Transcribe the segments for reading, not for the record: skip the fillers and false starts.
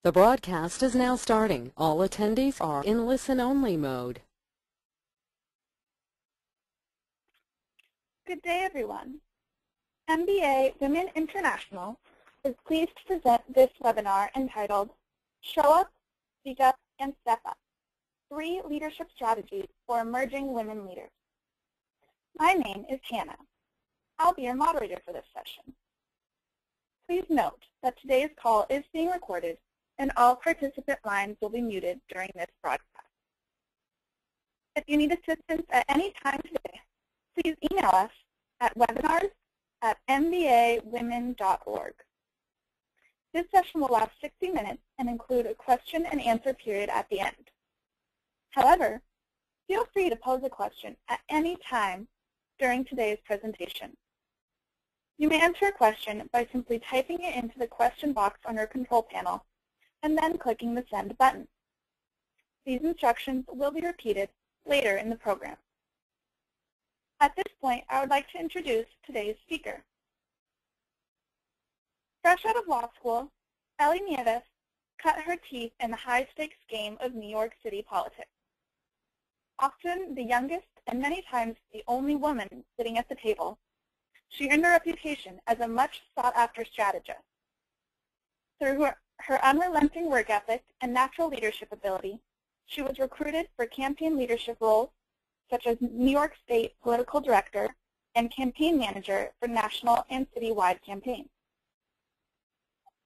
The broadcast is now starting. All attendees are in listen-only mode. Good day, everyone. MBA Women International is pleased to present this webinar entitled Show Up, Speak Up, and Step Up, 3 Leadership Strategies for Emerging Women Leaders. My name is Hannah. I'll be your moderator for this session. Please note that today's call is being recorded and all participant lines will be muted during this broadcast. If you need assistance at any time today, please email us at webinars@mbawomen.org. This session will last 60 minutes and include a question and answer period at the end. However, feel free to pose a question at any time during today's presentation. You may enter a question by simply typing it into the question box on your control panel and then clicking the send button. These instructions will be repeated later in the program. At this point, I would like to introduce today's speaker. Fresh out of law school, Ellie Nieves cut her teeth in the high-stakes game of New York City politics. Often the youngest and many times the only woman sitting at the table, she earned a reputation as a much sought-after strategist. Through her unrelenting work ethic and natural leadership ability, she was recruited for campaign leadership roles such as New York State Political Director and Campaign Manager for national and citywide campaigns.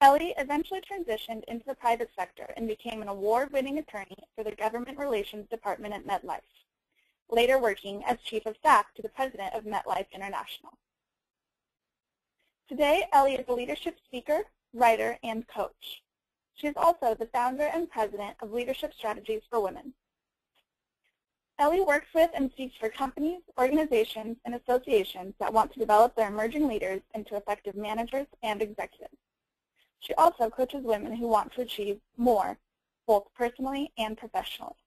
Ellie eventually transitioned into the private sector and became an award-winning attorney for the Government Relations Department at MetLife, later working as Chief of Staff to the President of MetLife International. Today, Ellie is a leadership speaker, writer, and coach. She is also the founder and president of Leadership Strategies for Women. Ellie works with and speaks for companies, organizations, and associations that want to develop their emerging leaders into effective managers and executives. She also coaches women who want to achieve more, both personally and professionally.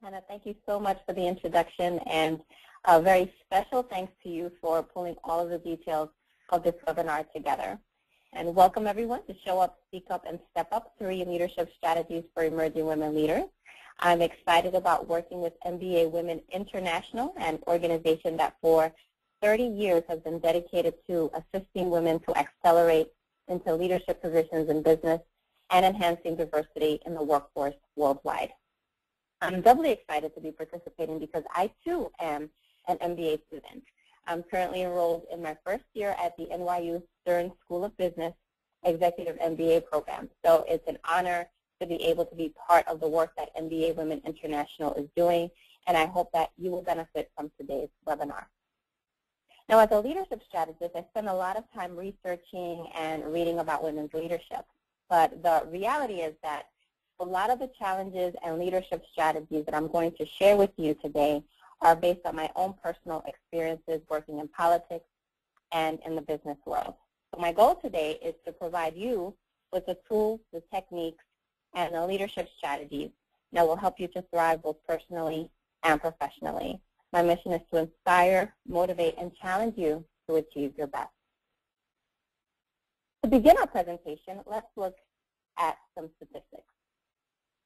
Hannah, thank you so much for the introduction, and a very special thanks to you for pulling all of the details of this webinar together. And welcome everyone to Show Up, Speak Up, and Step Up, 3 Leadership Strategies for Emerging Women Leaders. I'm excited about working with MBA Women International, an organization that for 30 years has been dedicated to assisting women to accelerate into leadership positions in business and enhancing diversity in the workforce worldwide. I'm doubly excited to be participating because I too am an MBA student. I'm currently enrolled in my first year at the NYU Stern School of Business Executive MBA program. So it's an honor to be able to be part of the work that MBA Women International is doing, and I hope that you will benefit from today's webinar. Now, as a leadership strategist, I spend a lot of time researching and reading about women's leadership. But the reality is that a lot of the challenges and leadership strategies that I'm going to share with you today are based on my own personal experiences working in politics and in the business world. So my goal today is to provide you with the tools, the techniques, and the leadership strategies that will help you to thrive both personally and professionally. My mission is to inspire, motivate, and challenge you to achieve your best. To begin our presentation, let's look at some statistics.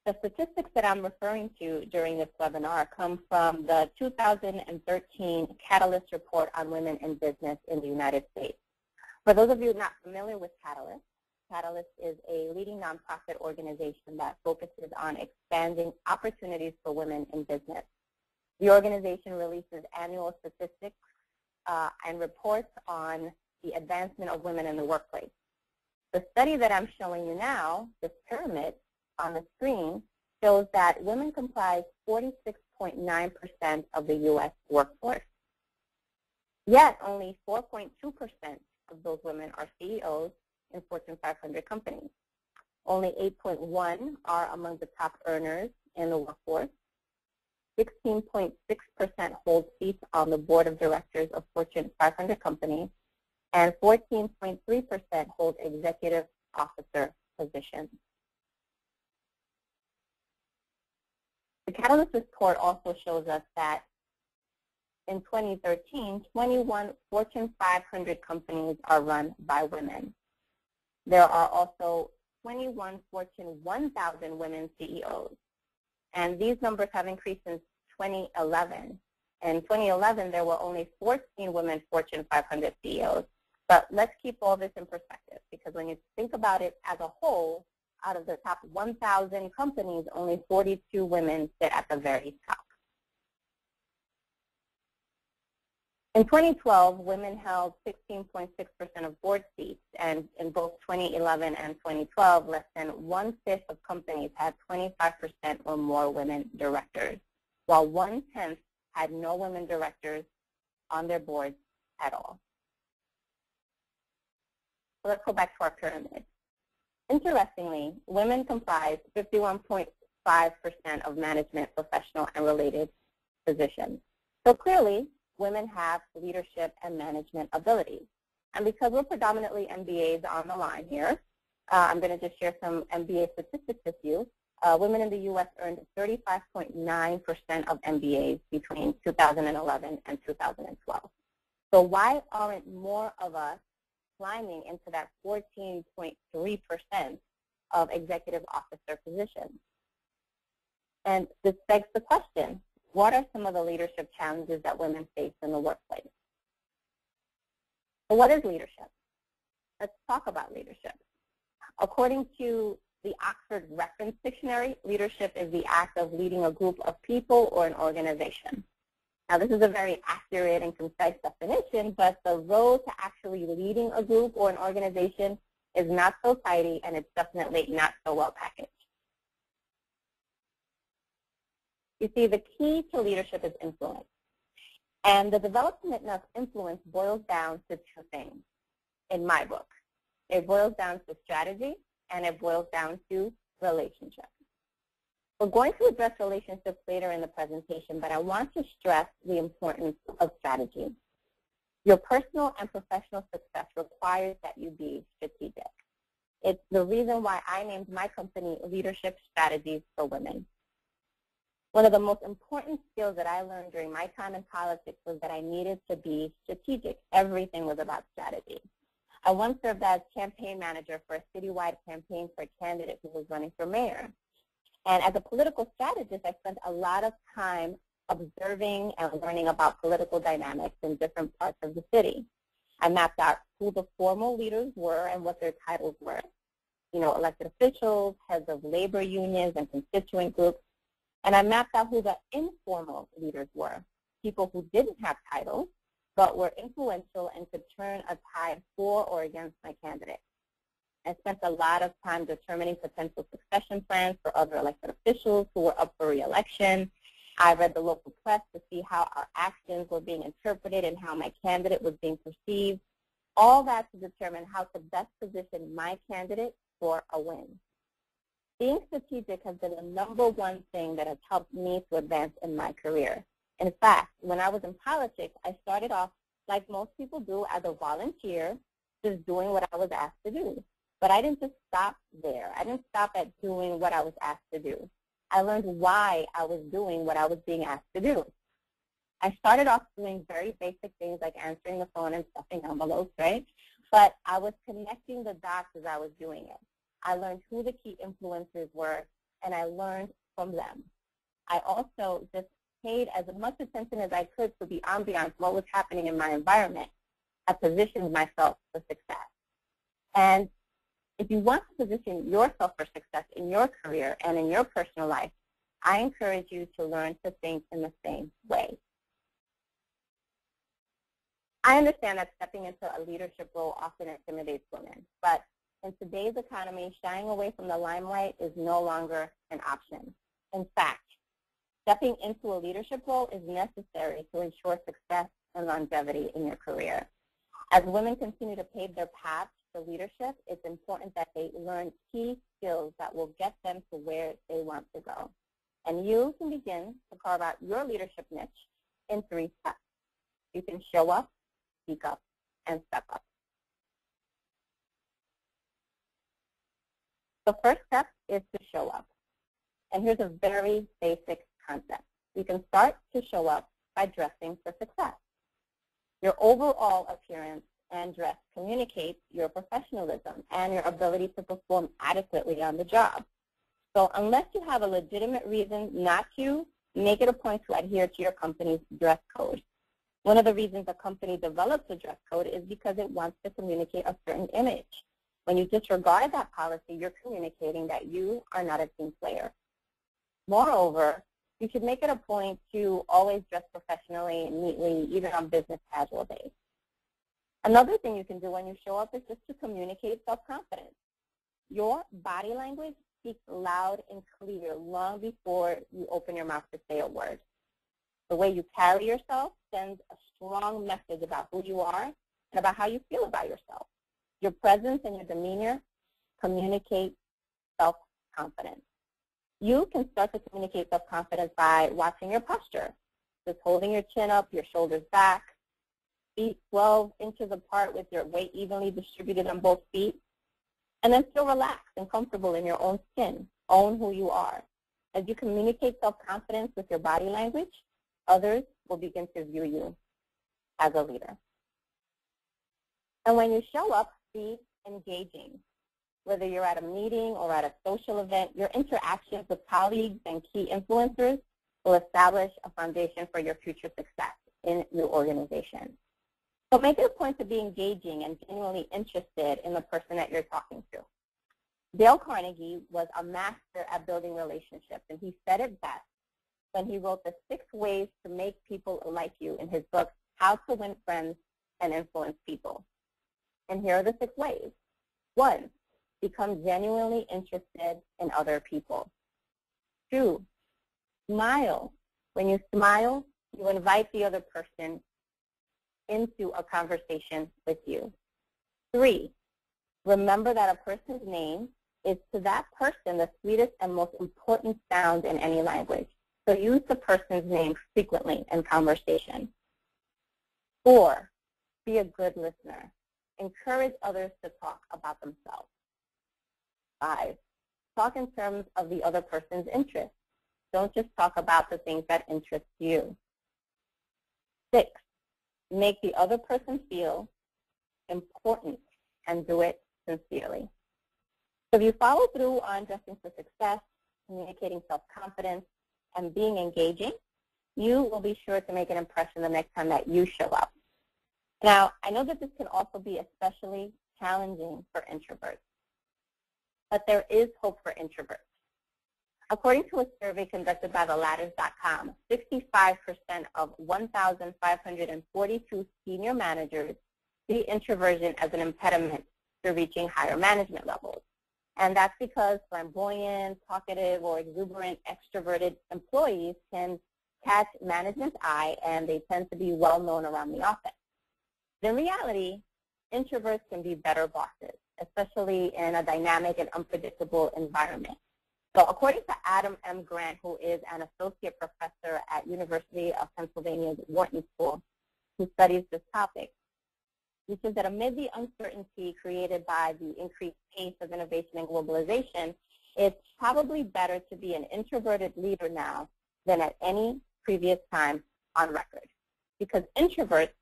The statistics that I'm referring to during this webinar come from the 2013 Catalyst Report on Women in Business in the United States. For those of you not familiar with Catalyst, Catalyst is a leading nonprofit organization that focuses on expanding opportunities for women in business. The organization releases annual statistics and reports on the advancement of women in the workplace. The study that I'm showing you now, this pyramid on the screen, shows that women comprise 46.9% of the U.S. workforce. Yet only 4.2% of those women are CEOs in Fortune 500 companies. Only 8.1% are among the top earners in the workforce. 16.6% hold seats on the board of directors of Fortune 500 companies, and 14.3% hold executive officer positions. The Catalyst report also shows us that in 2013, 21 Fortune 500 companies are run by women. There are also 21 Fortune 1000 women CEOs. And these numbers have increased since 2011. In 2011, there were only 14 women Fortune 500 CEOs. But let's keep all this in perspective, because when you think about it as a whole, out of the top 1,000 companies, only 42 women sit at the very top. In 2012, women held 16.6% of board seats, and in both 2011 and 2012, less than one-fifth of companies had 25% or more women directors, while one-tenth had no women directors on their boards at all. So let's go back to our pyramid. Interestingly, women comprise 51.5% of management, professional, and related positions. So clearly, women have leadership and management abilities. And because we're predominantly MBAs on the line here, I'm going to just share some MBA statistics with you. Women in the U.S. earned 35.9% of MBAs between 2011 and 2012. So why aren't more of us climbing into that 14.3% of executive officer positions? And this begs the question, what are some of the leadership challenges that women face in the workplace? So what is leadership? Let's talk about leadership. According to the Oxford Reference Dictionary, leadership is the act of leading a group of people or an organization. Now, this is a very accurate and concise definition, but the road to actually leading a group or an organization is not so tidy, and it's definitely not so well packaged. You see, the key to leadership is influence. And the development of influence boils down to two things in my book. It boils down to strategy, and it boils down to relationships. We're going to address relationships later in the presentation, but I want to stress the importance of strategy. Your personal and professional success requires that you be strategic. It's the reason why I named my company Leadership Strategies for Women. One of the most important skills that I learned during my time in politics was that I needed to be strategic. Everything was about strategy. I once served as campaign manager for a citywide campaign for a candidate who was running for mayor. And as a political strategist, I spent a lot of time observing and learning about political dynamics in different parts of the city. I mapped out who the formal leaders were and what their titles were. You know, elected officials, heads of labor unions and constituent groups. And I mapped out who the informal leaders were, people who didn't have titles, but were influential and could turn a tide for or against my candidate. I spent a lot of time determining potential succession plans for other elected officials who were up for re-election. I read the local press to see how our actions were being interpreted and how my candidate was being perceived, all that to determine how to best position my candidate for a win. Being strategic has been the #1 thing that has helped me to advance in my career. In fact, when I was in politics, I started off, like most people do, as a volunteer, just doing what I was asked to do. But I didn't just stop there. I didn't stop at doing what I was asked to do. I learned why I was doing what I was being asked to do. I started off doing very basic things like answering the phone and stuffing envelopes, right? But I was connecting the dots as I was doing it. I learned who the key influencers were, and I learned from them. I also just paid as much attention as I could to the ambiance, what was happening in my environment. I positioned myself for success. And if you want to position yourself for success in your career and in your personal life, I encourage you to learn to think in the same way. I understand that stepping into a leadership role often intimidates women, but in today's economy, shying away from the limelight is no longer an option. In fact, stepping into a leadership role is necessary to ensure success and longevity in your career. As women continue to pave their paths to leadership, it's important that they learn key skills that will get them to where they want to go. And you can begin to carve out your leadership niche in 3 steps. You can show up, speak up, and step up. The first step is to show up. And here's a very basic concept. You can start to show up by dressing for success. Your overall appearance and dress communicates your professionalism and your ability to perform adequately on the job. So unless you have a legitimate reason not to, make it a point to adhere to your company's dress code. One of the reasons a company develops a dress code is because it wants to communicate a certain image. When you disregard that policy, you're communicating that you are not a team player. Moreover, you should make it a point to always dress professionally and neatly, even on business casual days. Another thing you can do when you show up is just to communicate self-confidence. Your body language speaks loud and clear long before you open your mouth to say a word. The way you carry yourself sends a strong message about who you are and about how you feel about yourself. Your presence and your demeanor communicate self-confidence. You can start to communicate self-confidence by watching your posture, just holding your chin up, your shoulders back, feet 12 inches apart with your weight evenly distributed on both feet, and then feel relaxed and comfortable in your own skin. Own who you are. As you communicate self-confidence with your body language, others will begin to view you as a leader. And when you show up, be engaging. Whether you're at a meeting or at a social event, your interactions with colleagues and key influencers will establish a foundation for your future success in your organization. So make it a point to be engaging and genuinely interested in the person that you're talking to. Dale Carnegie was a master at building relationships, and he said it best when he wrote the 6 ways to make people like you in his book, How to Win Friends and Influence People. And here are the 6 ways. 1, become genuinely interested in other people. 2, smile. When you smile, you invite the other person into a conversation with you. 3, remember that a person's name is to that person the sweetest and most important sound in any language. So use the person's name frequently in conversation. 4, be a good listener. Encourage others to talk about themselves. 5, talk in terms of the other person's interests. Don't just talk about the things that interest you. 6, make the other person feel important and do it sincerely. So if you follow through on dressing for success, communicating self-confidence, and being engaging, you will be sure to make an impression the next time that you show up. Now, I know that this can also be especially challenging for introverts, but there is hope for introverts. According to a survey conducted by theladders.com, 65% of 1,542 senior managers see introversion as an impediment to reaching higher management levels. And that's because flamboyant, talkative, or exuberant extroverted employees can catch management's eye, and they tend to be well known around the office. In reality, introverts can be better bosses, especially in a dynamic and unpredictable environment. So according to Adam M. Grant, who is an associate professor at University of Pennsylvania's Wharton School, who studies this topic, he says that amid the uncertainty created by the increased pace of innovation and globalization, it's probably better to be an introverted leader now than at any previous time on record, because introverts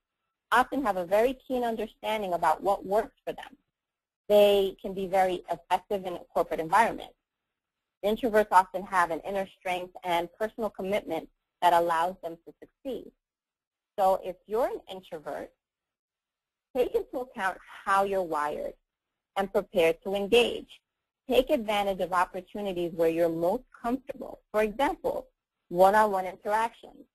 often have a very keen understanding about what works for them. They can be very effective in a corporate environment. Introverts often have an inner strength and personal commitment that allows them to succeed. So if you're an introvert, take into account how you're wired and prepare to engage. Take advantage of opportunities where you're most comfortable. For example, one-on-one interactions.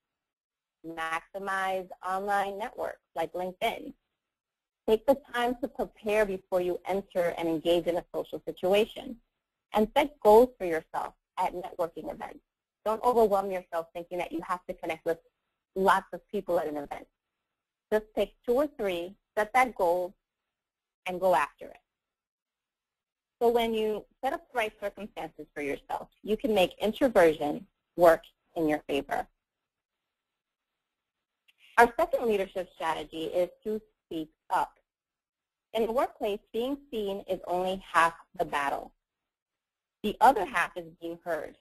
Maximize online networks like LinkedIn. Take the time to prepare before you enter and engage in a social situation. And set goals for yourself at networking events. Don't overwhelm yourself thinking that you have to connect with lots of people at an event. Just pick 2 or 3, set that goal, and go after it. So when you set up the right circumstances for yourself, you can make introversion work in your favor. Our second leadership strategy is to speak up. In the workplace, being seen is only half the battle. The other half is being heard.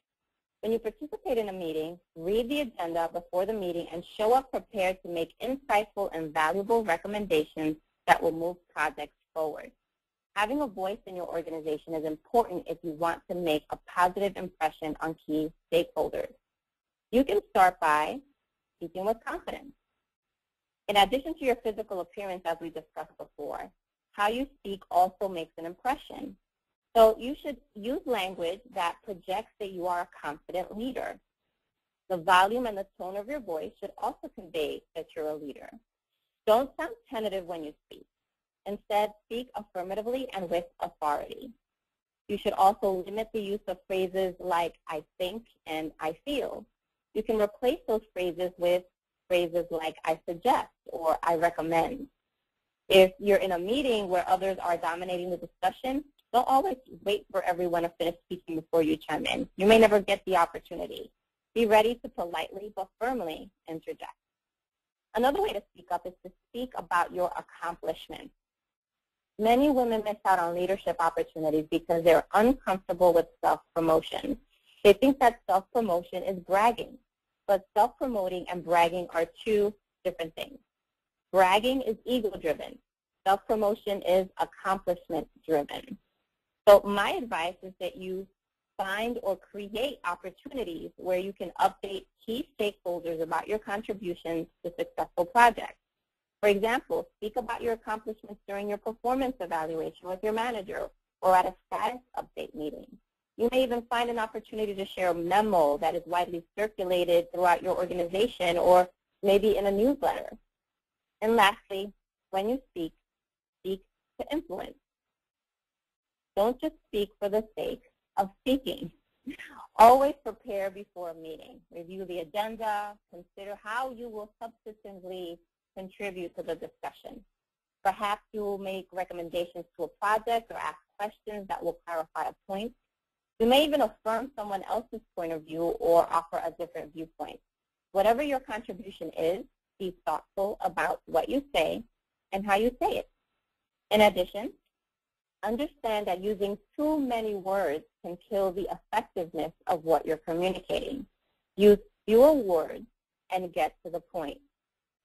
When you participate in a meeting, read the agenda before the meeting and show up prepared to make insightful and valuable recommendations that will move projects forward. Having a voice in your organization is important if you want to make a positive impression on key stakeholders. You can start by speaking with confidence. In addition to your physical appearance, as we discussed before, how you speak also makes an impression. So you should use language that projects that you are a confident leader. The volume and the tone of your voice should also convey that you're a leader. Don't sound tentative when you speak. Instead, speak affirmatively and with authority. You should also limit the use of phrases like I think and I feel. You can replace those phrases with phrases like I suggest or I recommend. If you're in a meeting where others are dominating the discussion, don't always wait for everyone to finish speaking before you chime in. You may never get the opportunity. Be ready to politely but firmly interject. Another way to speak up is to speak about your accomplishments. Many women miss out on leadership opportunities because they're uncomfortable with self-promotion. They think that self-promotion is bragging, but self-promoting and bragging are two different things. Bragging is ego-driven. Self-promotion is accomplishment-driven. So my advice is that you find or create opportunities where you can update key stakeholders about your contributions to successful projects. For example, speak about your accomplishments during your performance evaluation with your manager or at a status update meeting. You may even find an opportunity to share a memo that is widely circulated throughout your organization or maybe in a newsletter. And lastly, when you speak to influence. Don't just speak for the sake of speaking. Always prepare before a meeting. Review the agenda. Consider how you will substantively contribute to the discussion. Perhaps you will make recommendations to a project or ask questions that will clarify a point. You may even affirm someone else's point of view or offer a different viewpoint. Whatever your contribution is, be thoughtful about what you say and how you say it. In addition, understand that using too many words can kill the effectiveness of what you're communicating. Use fewer words and get to the point.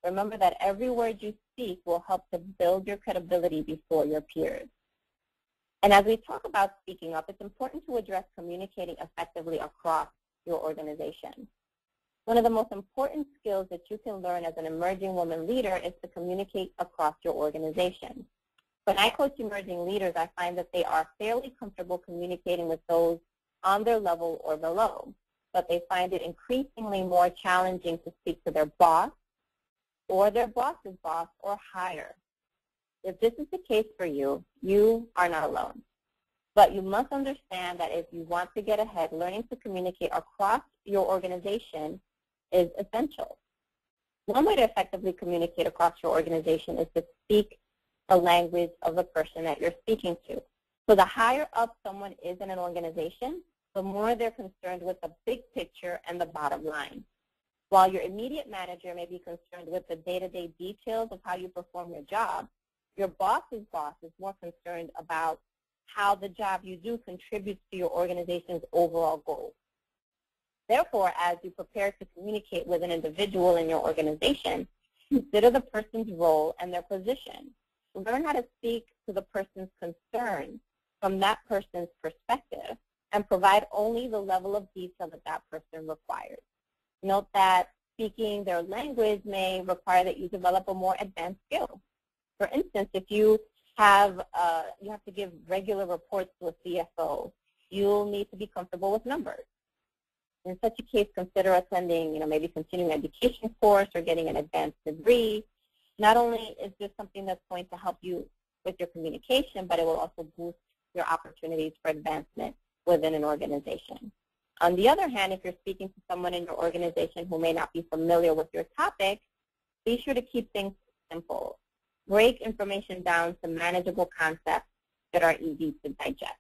Remember that every word you speak will help to build your credibility before your peers. And as we talk about speaking up, it's important to address communicating effectively across your organization. One of the most important skills that you can learn as an emerging woman leader is to communicate across your organization. When I coach emerging leaders, I find that they are fairly comfortable communicating with those on their level or below, but they find it increasingly more challenging to speak to their boss or their boss's boss or higher. If this is the case for you, you are not alone. But you must understand that if you want to get ahead, learning to communicate across your organization is essential. One way to effectively communicate across your organization is to speak the language of the person that you're speaking to. So the higher up someone is in an organization, the more they're concerned with the big picture and the bottom line. While your immediate manager may be concerned with the day-to-day details of how you perform your job, your boss's boss is more concerned about how the job you do contributes to your organization's overall goals. Therefore, as you prepare to communicate with an individual in your organization, consider the person's role and their position. Learn how to speak to the person's concerns from that person's perspective and provide only the level of detail that that person requires. Note that speaking their language may require that you develop a more advanced skill. For instance, if you have to give regular reports to a CFO, you'll need to be comfortable with numbers. In such a case, consider attending, maybe continuing education course or getting an advanced degree. Not only is this something that's going to help you with your communication, but it will also boost your opportunities for advancement within an organization. On the other hand, if you're speaking to someone in your organization who may not be familiar with your topic, be sure to keep things simple. Break information down to manageable concepts that are easy to digest.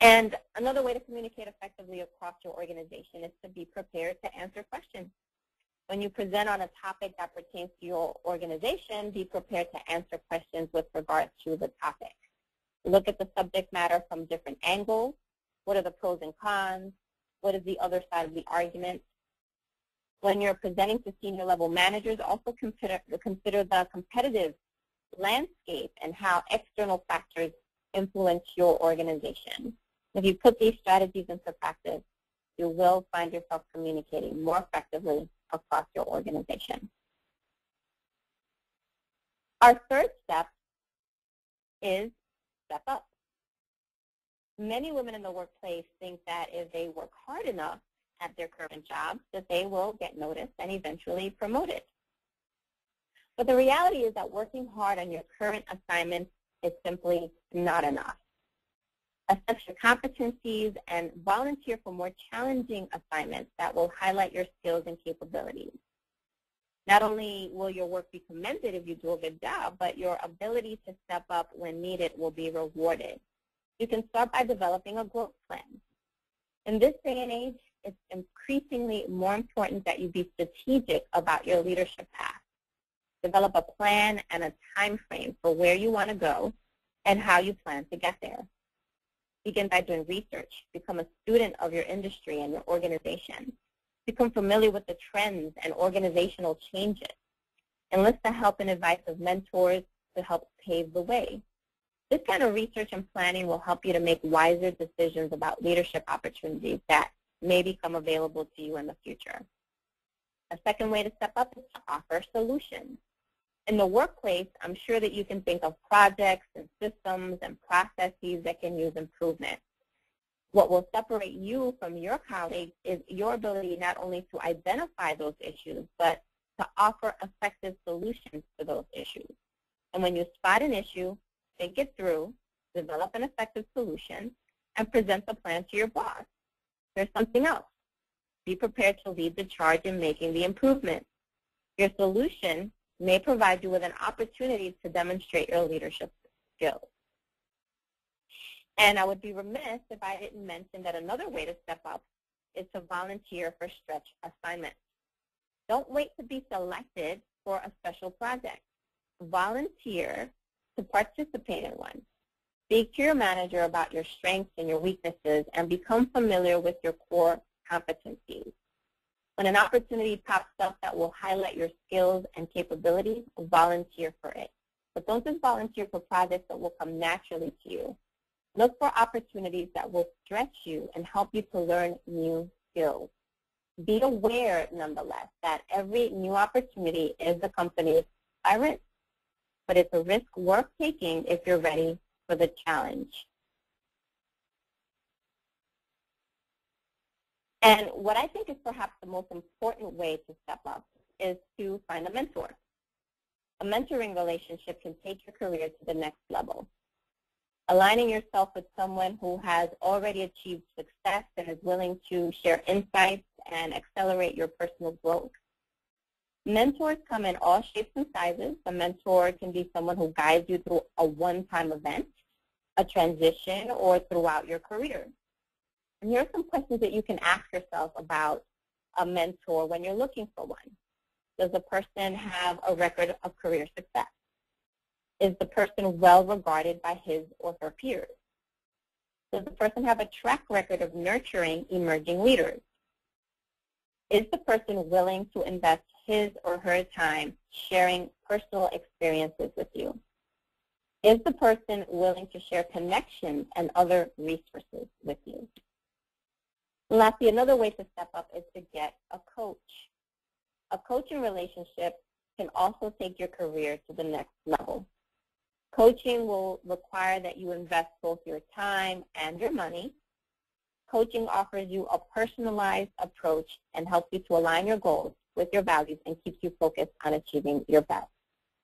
And another way to communicate effectively across your organization is to be prepared to answer questions. When you present on a topic that pertains to your organization, be prepared to answer questions with regards to the topic. Look at the subject matter from different angles. What are the pros and cons? What is the other side of the argument? When you're presenting to senior level managers, also consider the competitive landscape and how external factors influence your organization. If you put these strategies into practice, you will find yourself communicating more effectively across your organization. Our third step is step up. Many women in the workplace think that if they work hard enough at their current jobs, that they will get noticed and eventually promoted. But the reality is that working hard on your current assignment is simply not enough. Assess your competencies and volunteer for more challenging assignments that will highlight your skills and capabilities. Not only will your work be commended if you do a good job, but your ability to step up when needed will be rewarded. You can start by developing a growth plan. In this day and age, it's increasingly more important that you be strategic about your leadership path. Develop a plan and a time frame for where you want to go and how you plan to get there. Begin by doing research. Become a student of your industry and your organization. Become familiar with the trends and organizational changes. Enlist the help and advice of mentors to help pave the way. This kind of research and planning will help you to make wiser decisions about leadership opportunities that may become available to you in the future. A second way to step up is to offer solutions. In the workplace, I'm sure that you can think of projects and systems and processes that can use improvement. What will separate you from your colleagues is your ability not only to identify those issues, but to offer effective solutions to those issues. And when you spot an issue, think it through, develop an effective solution, and present the plan to your boss. There's something else. Be prepared to lead the charge in making the improvement. Your solution may provide you with an opportunity to demonstrate your leadership skills. And I would be remiss if I didn't mention that another way to step up is to volunteer for stretch assignments. Don't wait to be selected for a special project. Volunteer to participate in one. Speak to your manager about your strengths and your weaknesses and become familiar with your core competencies. When an opportunity pops up that will highlight your skills and capabilities, volunteer for it. But don't just volunteer for projects that will come naturally to you. Look for opportunities that will stretch you and help you to learn new skills. Be aware, nonetheless, that every new opportunity is accompanied by risk. But it's a risk worth taking if you're ready for the challenge. And what I think is perhaps the most important way to step up is to find a mentor. A mentoring relationship can take your career to the next level. Aligning yourself with someone who has already achieved success and is willing to share insights and accelerate your personal growth. Mentors come in all shapes and sizes. A mentor can be someone who guides you through a one-time event, a transition, or throughout your career. And here are some questions that you can ask yourself about a mentor when you're looking for one. Does the person have a record of career success? Is the person well regarded by his or her peers? Does the person have a track record of nurturing emerging leaders? Is the person willing to invest his or her time sharing personal experiences with you? Is the person willing to share connections and other resources with you? And lastly, another way to step up is to get a coach. A coaching relationship can also take your career to the next level. Coaching will require that you invest both your time and your money. Coaching offers you a personalized approach and helps you to align your goals with your values and keeps you focused on achieving your best.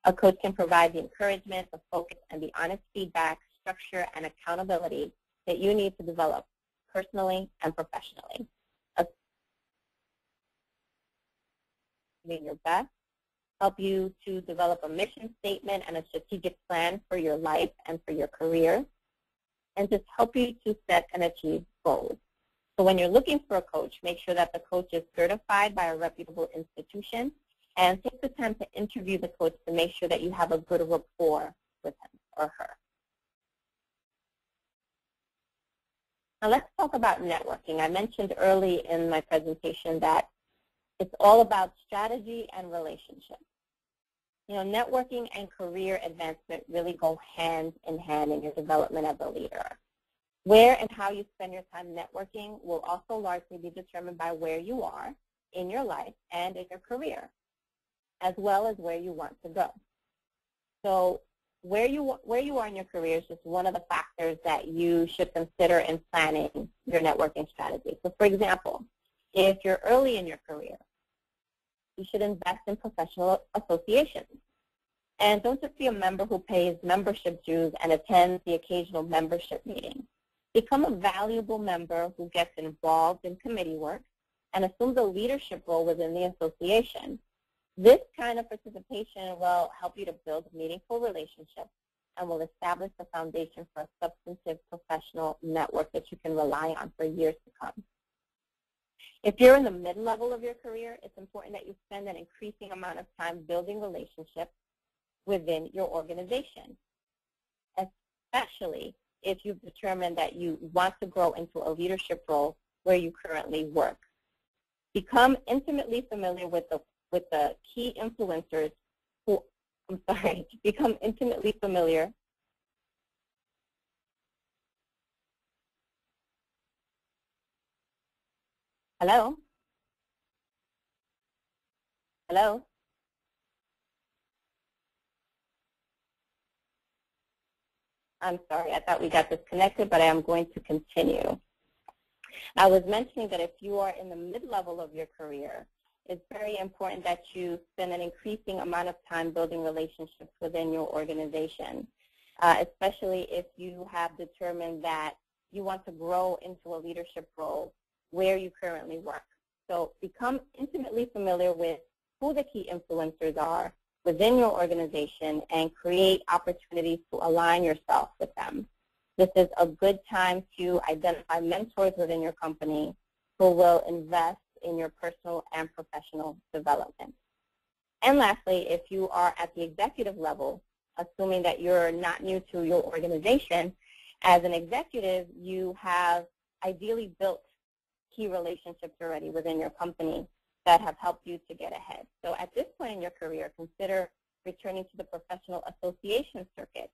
A coach can provide the encouragement, the focus, and the honest feedback, structure, and accountability that you need to develop personally and professionally. Achieving your best, help you to develop a mission statement and a strategic plan for your life and for your career, and just help you to set and achieve goals. So when you're looking for a coach, make sure that the coach is certified by a reputable institution, and take the time to interview the coach to make sure that you have a good rapport with him or her. Now let's talk about networking. I mentioned early in my presentation that it's all about strategy and relationships. You know, networking and career advancement really go hand in hand in your development as a leader. Where and how you spend your time networking will also largely be determined by where you are in your life and in your career, as well as where you want to go. So where you are in your career is just one of the factors that you should consider in planning your networking strategy. So for example, if you're early in your career, you should invest in professional associations. And don't just be a member who pays membership dues and attends the occasional membership meeting. Become a valuable member who gets involved in committee work and assumes a leadership role within the association. This kind of participation will help you to build meaningful relationships and will establish the foundation for a substantive professional network that you can rely on for years to come. If you're in the mid-level of your career, it's important that you spend an increasing amount of time building relationships within your organization, especially if you've determined that you want to grow into a leadership role where you currently work. Become intimately familiar with the key influencers who, become intimately familiar Hello? Hello? I'm sorry, I thought we got disconnected, but I am going to continue. I was mentioning that if you are in the mid-level of your career, it's very important that you spend an increasing amount of time building relationships within your organization, especially if you have determined that you want to grow into a leadership role where you currently work. So become intimately familiar with who the key influencers are within your organization and create opportunities to align yourself with them. This is a good time to identify mentors within your company who will invest in your personal and professional development. And lastly, if you are at the executive level, assuming that you're not new to your organization, as an executive, you have ideally built key relationships already within your company that have helped you to get ahead. So at this point in your career, consider returning to the professional association circuit,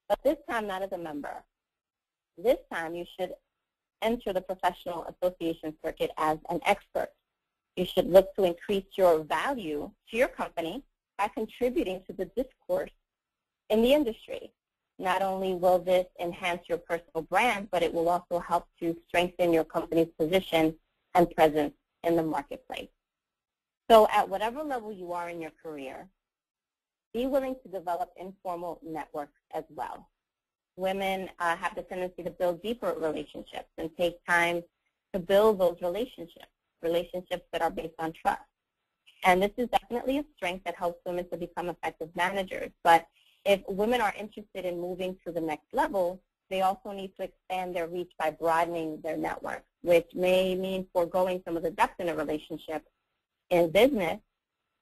but this time not as a member. This time you should enter the professional association circuit as an expert. You should look to increase your value to your company by contributing to the discourse in the industry. Not only will this enhance your personal brand, but it will also help to strengthen your company's position and presence in the marketplace. So at whatever level you are in your career, be willing to develop informal networks as well. Women have the tendency to build deeper relationships and take time to build those relationships that are based on trust. And this is definitely a strength that helps women to become effective managers. But if women are interested in moving to the next level, they also need to expand their reach by broadening their network, which may mean foregoing some of the depth in a relationship. In business,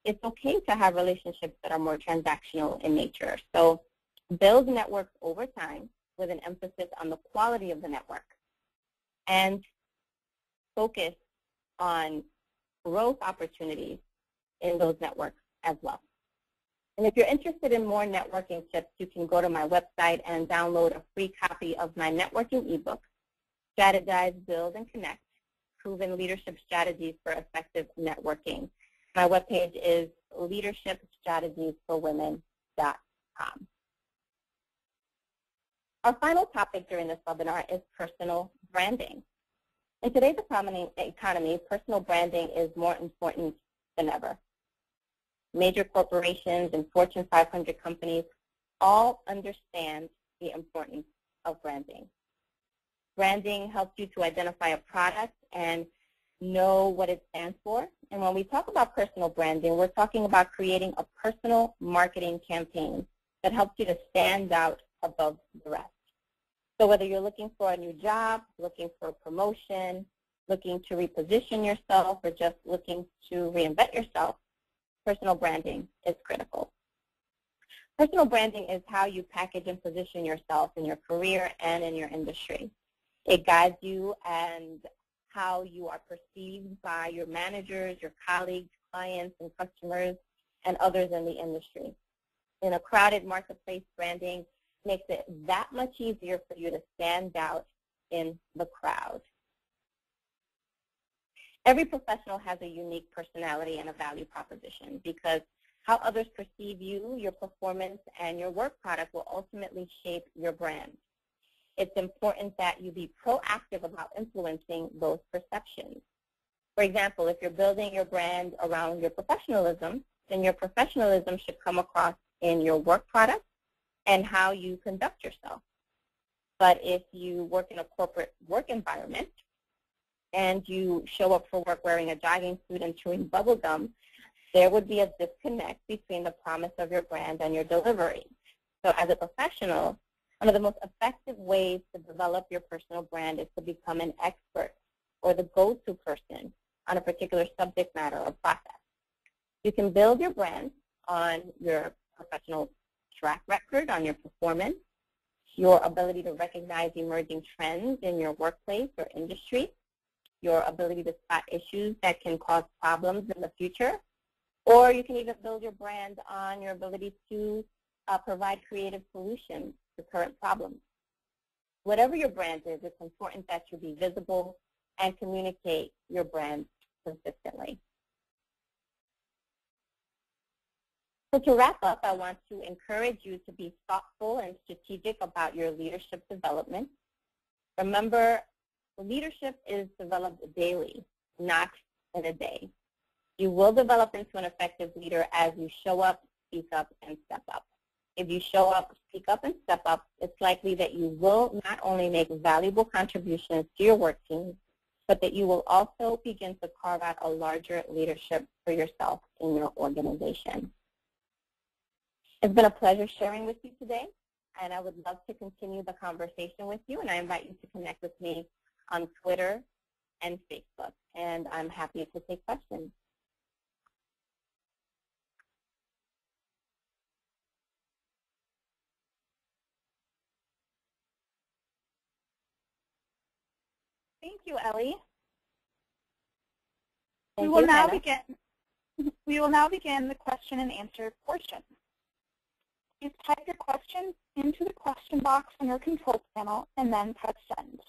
it's okay to have relationships that are more transactional in nature. So build networks over time with an emphasis on the quality of the network and focus on growth opportunities in those networks as well. And if you're interested in more networking tips, you can go to my website and download a free copy of my networking ebook, Strategize, Build, and Connect, Proven Leadership Strategies for Effective Networking. My webpage is leadershipstrategiesforwomen.com. Our final topic during this webinar is personal branding. In today's economy, personal branding is more important than ever. Major corporations and Fortune 500 companies all understand the importance of branding. Branding helps you to identify a product and know what it stands for. And when we talk about personal branding, we're talking about creating a personal marketing campaign that helps you to stand out above the rest. So whether you're looking for a new job, looking for a promotion, looking to reposition yourself, or just looking to reinvent yourself, personal branding is critical. Personal branding is how you package and position yourself in your career and in your industry. It guides you and how you are perceived by your managers, your colleagues, clients, and customers, and others in the industry. In a crowded marketplace, branding makes it that much easier for you to stand out in the crowd. Every professional has a unique personality and a value proposition because how others perceive you, your performance, and your work product will ultimately shape your brand. It's important that you be proactive about influencing those perceptions. For example, if you're building your brand around your professionalism, then your professionalism should come across in your work product and how you conduct yourself. But if you work in a corporate work environment and you show up for work wearing a jogging suit and chewing bubble gum, there would be a disconnect between the promise of your brand and your delivery. So as a professional, one of the most effective ways to develop your personal brand is to become an expert or the go-to person on a particular subject matter or process. You can build your brand on your professional track record, on your performance, your ability to recognize emerging trends in your workplace or industry, your ability to spot issues that can cause problems in the future, or you can even build your brand on your ability to provide creative solutions to current problems. Whatever your brand is, it's important that you be visible and communicate your brand consistently. So to wrap up, I want to encourage you to be thoughtful and strategic about your leadership development. Remember, leadership is developed daily, not in a day. You will develop into an effective leader as you show up, speak up, and step up. If you show up, speak up, and step up, it's likely that you will not only make valuable contributions to your work team, but that you will also begin to carve out a larger leadership for yourself in your organization. It's been a pleasure sharing with you today, and I would love to continue the conversation with you, and I invite you to connect with me on Twitter and Facebook, and I'm happy to take questions. Thank you, Ellie. Thank We will you, now Hannah. begin the question and answer portion. Please type your questions into the question box on your control panel and then press send.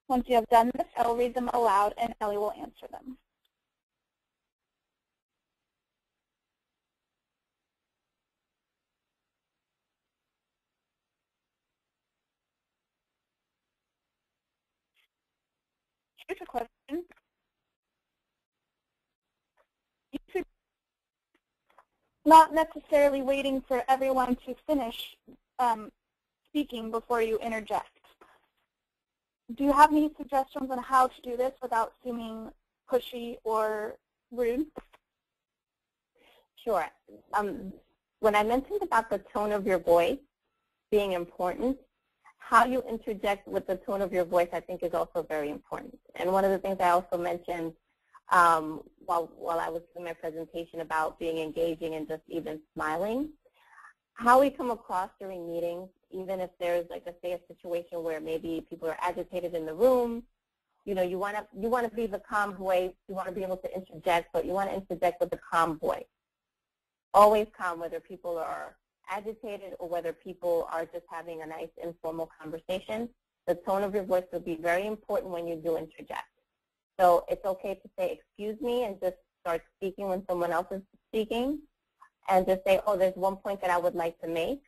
Once you have done this, I will read them aloud and Ellie will answer them. Here's a question. Not necessarily waiting for everyone to finish speaking before you interject. Do you have any suggestions on how to do this without seeming pushy or rude? Sure. When I mentioned about the tone of your voice being important, how you interject with the tone of your voice I think is also very important. And one of the things I also mentioned while I was doing my presentation about being engaging and just even smiling, how we come across during meetings, even if there's, like, let's say, a situation where maybe people are agitated in the room, you know, you want to be the calm voice, you want to be able to interject, but you want to interject with a calm voice. Always calm, whether people are agitated or whether people are just having a nice informal conversation. The tone of your voice will be very important when you do interject. So it's okay to say, excuse me, and just start speaking when someone else is speaking, and just say, oh, there's one point that I would like to make.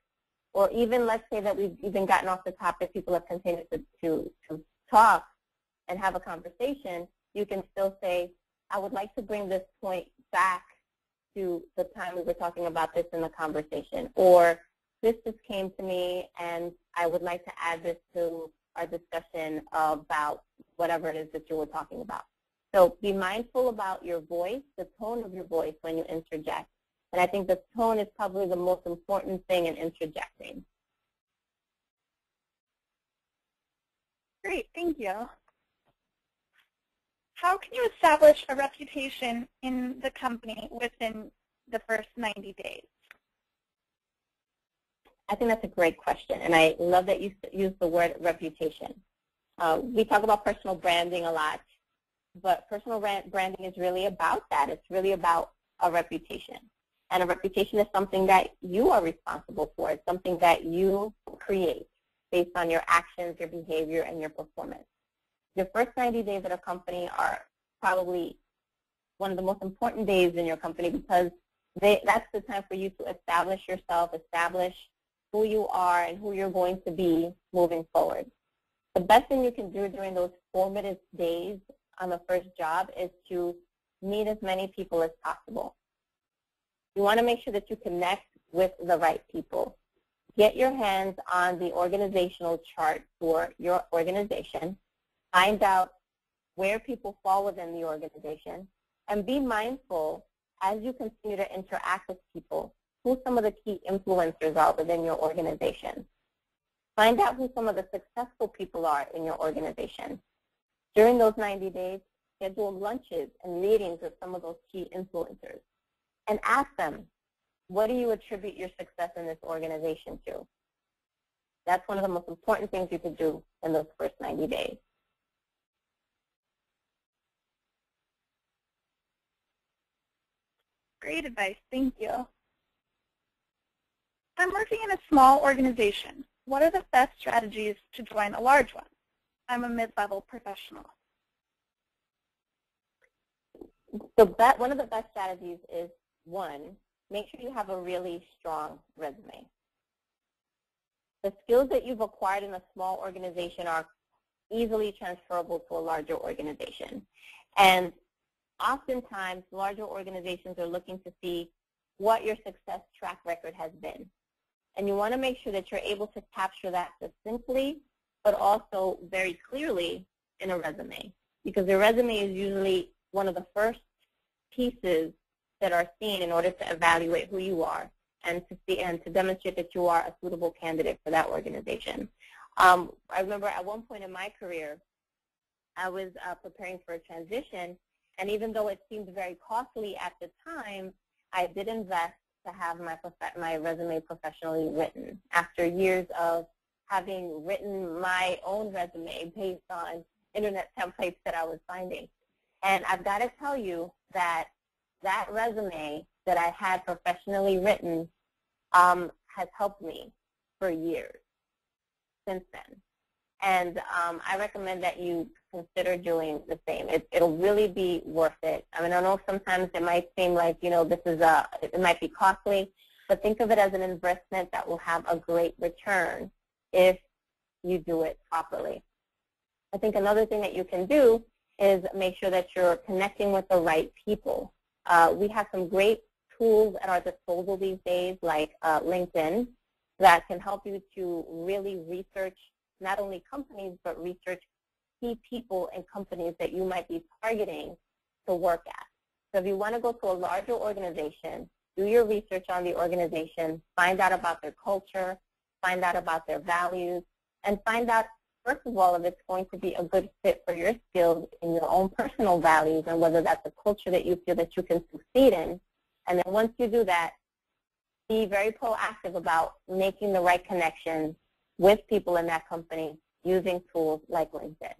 Or even, let's say that we've even gotten off the topic, people have continued to talk and have a conversation, you can still say, I would like to bring this point back to the time we were talking about this in the conversation. Or this just came to me, and I would like to add this to our discussion about whatever it is that you were talking about. So be mindful about your voice, the tone of your voice when you interject. And I think the tone is probably the most important thing in interjecting. Great, thank you. How can you establish a reputation in the company within the first 90 days? I think that's a great question, and I love that you use the word reputation. We talk about personal branding a lot, but personal branding is really about that. It's really about a reputation. And a reputation is something that you are responsible for. It's something that you create based on your actions, your behavior, and your performance. Your first 90 days at a company are probably one of the most important days in your company because that's the time for you to establish yourself, establish who you are and who you're going to be moving forward. The best thing you can do during those formative days on the first job is to meet as many people as possible. You want to make sure that you connect with the right people. Get your hands on the organizational chart for your organization. Find out where people fall within the organization. And be mindful as you continue to interact with people who some of the key influencers are within your organization. Find out who some of the successful people are in your organization. During those 90 days, schedule lunches and meetings with some of those key influencers. And ask them, what do you attribute your success in this organization to? That's one of the most important things you could do in those first 90 days. Great advice. Thank you. I'm working in a small organization. What are the best strategies to join a large one? I'm a mid-level professional. One of the best strategies is, one, make sure you have a really strong resume. The skills that you've acquired in a small organization are easily transferable to a larger organization. And oftentimes, larger organizations are looking to see what your success track record has been. And you want to make sure that you're able to capture that succinctly, but also very clearly in a resume. Because the resume is usually one of the first pieces that are seen in order to evaluate who you are and to demonstrate that you are a suitable candidate for that organization. I remember at one point in my career, I was preparing for a transition, and even though it seemed very costly at the time, I did invest to have my resume professionally written after years of having written my own resume based on internet templates that I was finding. And I've got to tell you that that resume that I had professionally written has helped me for years since then. And I recommend that you consider doing the same. It'll really be worth it. I mean, I know sometimes it might seem like, you know, it might be costly, but think of it as an investment that will have a great return if you do it properly. I think another thing that you can do is make sure that you're connecting with the right people. We have some great tools at our disposal these days, like LinkedIn, that can help you to really research not only companies, but research key people and companies that you might be targeting to work at. So if you want to go to a larger organization, do your research on the organization, find out about their culture, find out about their values, and find out, first of all, if it's going to be a good fit for your skills in your own personal values and whether that's a culture that you feel that you can succeed in. And then once you do that, be very proactive about making the right connections with people in that company using tools like LinkedIn.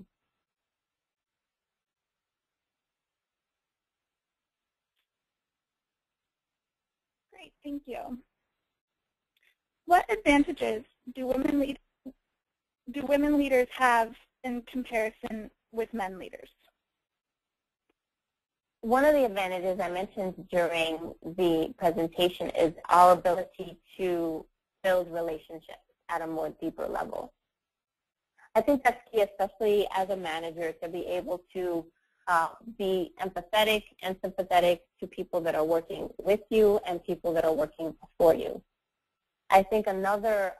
Great, thank you. What advantages do women leaders have in comparison with men leaders? One of the advantages I mentioned during the presentation is our ability to build relationships at a more deeper level. I think that's key, especially as a manager, to be able to be empathetic and sympathetic to people that are working with you and people that are working for you. I think another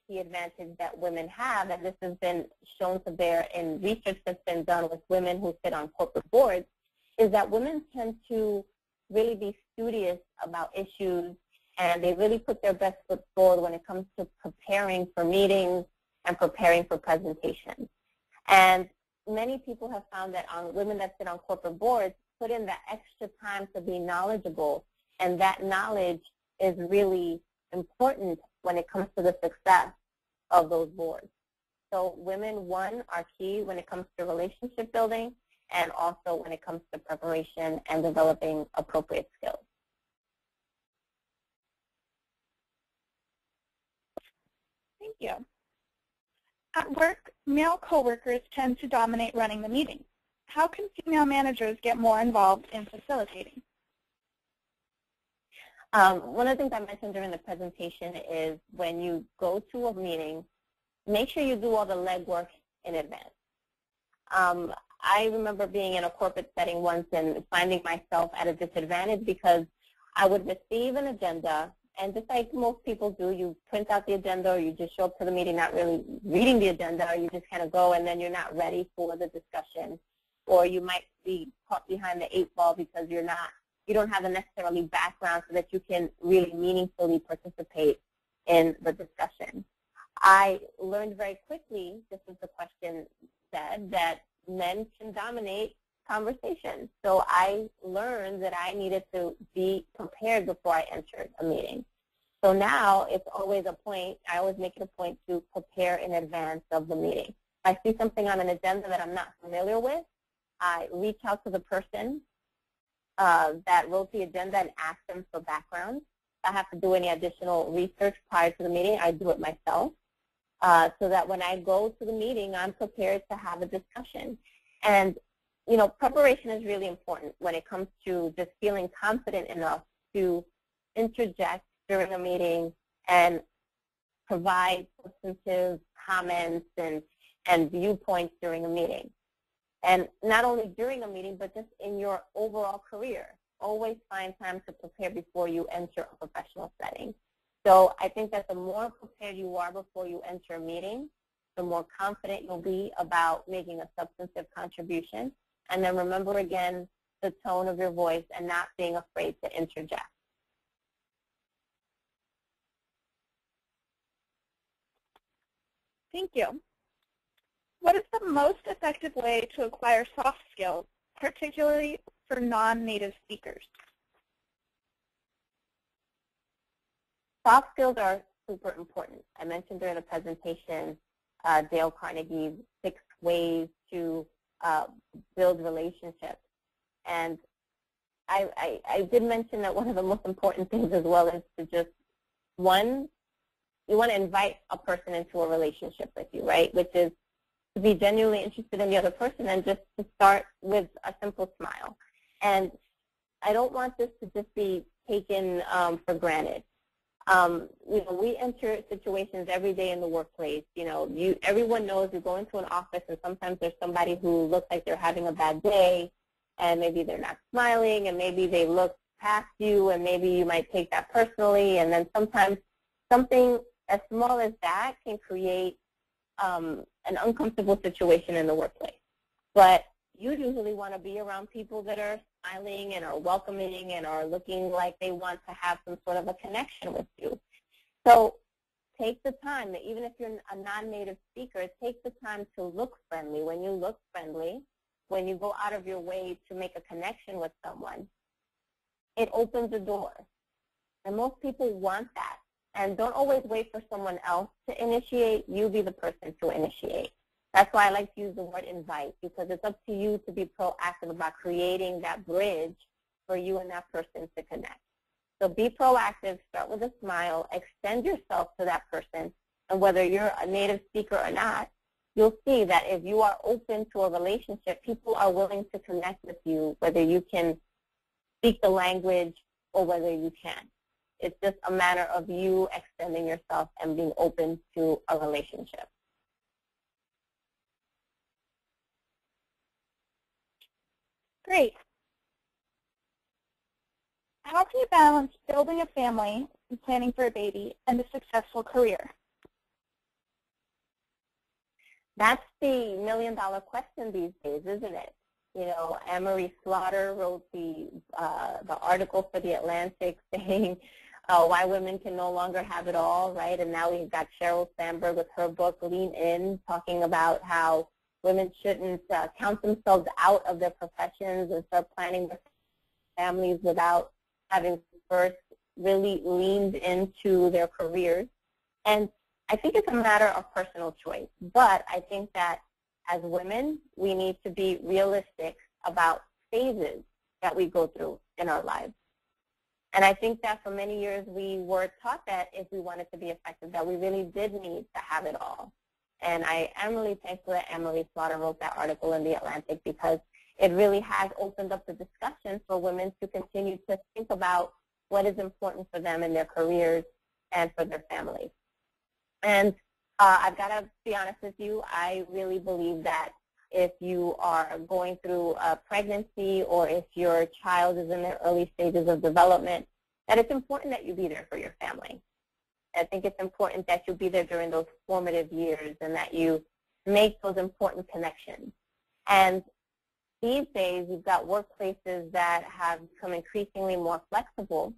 key advantage that women have, and this has been shown to bear in research that's been done with women who sit on corporate boards, is that women tend to really be studious about issues, and they really put their best foot forward when it comes to preparing for meetings and preparing for presentations. And many people have found that women that sit on corporate boards put in the extra time to be knowledgeable, and that knowledge is really important when it comes to the success of those boards. So women, one, are key when it comes to relationship building and also when it comes to preparation and developing appropriate skills. Thank you. At work, male coworkers tend to dominate running the meeting. How can female managers get more involved in facilitating? One of the things I mentioned during the presentation is when you go to a meeting, make sure you do all the legwork in advance. I remember being in a corporate setting once and finding myself at a disadvantage because I would receive an agenda, and just like most people do, you print out the agenda or you just show up to the meeting not really reading the agenda, or you just kind of go and then you're not ready for the discussion. Or you might be caught behind the 8 ball because you don't have the necessarily background so that you can really meaningfully participate in the discussion. I learned very quickly, just as the question said, that men can dominate conversations. So I learned that I needed to be prepared before I entered a meeting. So now it's always a point, I always make it a point to prepare in advance of the meeting. If I see something on an agenda that I'm not familiar with, I reach out to the person that wrote the agenda and ask them for background. If I have to do any additional research prior to the meeting, I do it myself. So that when I go to the meeting, I'm prepared to have a discussion. And, you know, preparation is really important when it comes to just feeling confident enough to interject during a meeting and provide substantive comments and viewpoints during a meeting. And not only during a meeting, but just in your overall career. Always find time to prepare before you enter a professional setting. So I think that the more prepared you are before you enter a meeting, the more confident you'll be about making a substantive contribution. And then remember again the tone of your voice and not being afraid to interject. Thank you. What is the most effective way to acquire soft skills, particularly for non-native speakers? Soft skills are super important. I mentioned during the presentation Dale Carnegie's 6 ways to build relationships. And I did mention that one of the most important things as well is to just, one, you want to invite a person into a relationship with you, right, which is to be genuinely interested in the other person and just to start with a simple smile. And I don't want this to just be taken for granted. You know, we enter situations every day in the workplace. You know, everyone knows you go into an office and sometimes there's somebody who looks like they're having a bad day and maybe they're not smiling and maybe they look past you and maybe you might take that personally, and then sometimes something as small as that can create an uncomfortable situation in the workplace. But you usually want to be around people that are smiling and are welcoming and are looking like they want to have some sort of a connection with you. So take the time, even if you're a non-native speaker, take the time to look friendly. When you look friendly, when you go out of your way to make a connection with someone, it opens a door. And most people want that. And don't always wait for someone else to initiate. You be the person to initiate. That's why I like to use the word invite, because it's up to you to be proactive about creating that bridge for you and that person to connect. So be proactive, start with a smile, extend yourself to that person, and whether you're a native speaker or not, you'll see that if you are open to a relationship, people are willing to connect with you, whether you can speak the language or whether you can't. It's just a matter of you extending yourself and being open to a relationship. Great. How can you balance building a family and planning for a baby and a successful career? That's the million-dollar question these days, isn't it? You know, Anne-Marie Slaughter wrote the article for The Atlantic saying why women can no longer have it all, right? And now we've got Sheryl Sandberg with her book, Lean In, talking about how women shouldn't count themselves out of their professions and start planning their families without having first really leaned into their careers. And I think it's a matter of personal choice, but I think that as women, we need to be realistic about phases that we go through in our lives. And I think that for many years we were taught that if we wanted to be effective, that we really did need to have it all. And I am really thankful that Emily Slaughter wrote that article in The Atlantic, because it really has opened up the discussion for women to continue to think about what is important for them in their careers and for their families. And I've got to be honest with you, I really believe that if you are going through a pregnancy or if your child is in their early stages of development, that it's important that you be there for your family. I think it's important that you be there during those formative years and that you make those important connections. And these days, you've got workplaces that have become increasingly more flexible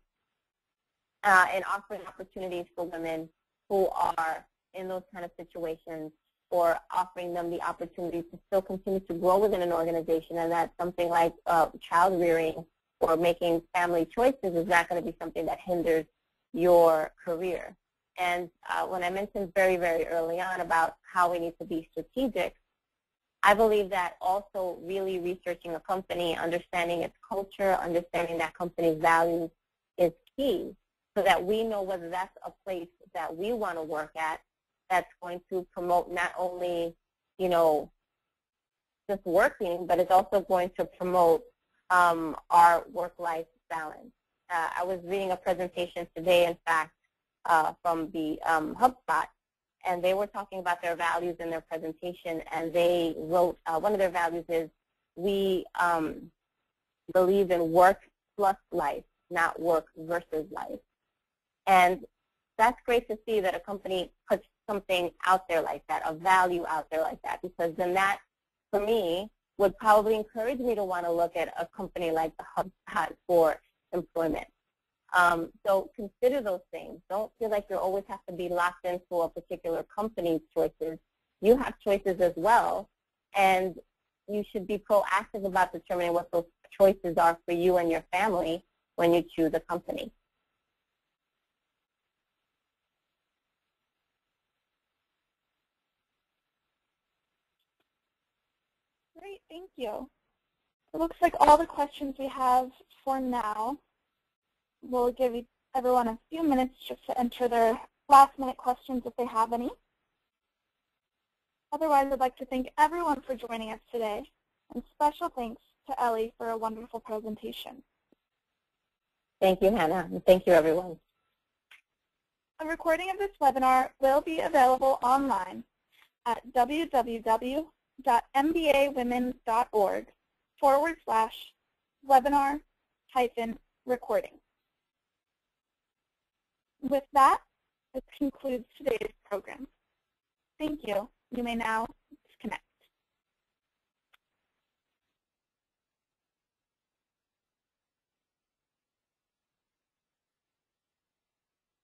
in offering opportunities for women who are in those kind of situations, or offering them the opportunity to still continue to grow within an organization, and that something like child rearing or making family choices is not going to be something that hinders your career. And when I mentioned very, very early on about how we need to be strategic, I believe that also really researching a company, understanding its culture, understanding that company's values is key, so that we know whether that's a place that we want to work at that's going to promote not only, you know, just working, but it's also going to promote our work-life balance. I was reading a presentation today, in fact, from the HubSpot, and they were talking about their values in their presentation, and they wrote, one of their values is, we believe in work plus life, not work versus life. And that's great to see that a company puts something out there like that, a value out there like that, because then that, for me, would probably encourage me to want to look at a company like the HubSpot for employment. So consider those things. Don't feel like you always have to be locked into a particular company's choices. You have choices as well, and you should be proactive about determining what those choices are for you and your family when you choose a company. Great, thank you. It looks like all the questions we have for now. We'll give everyone a few minutes just to enter their last-minute questions if they have any. Otherwise, I'd like to thank everyone for joining us today, and special thanks to Ellie for a wonderful presentation. Thank you, Hannah, and thank you, everyone. A recording of this webinar will be available online at www.mbawomen.org/webinar-recording. With that, this concludes today's program. Thank you. You may now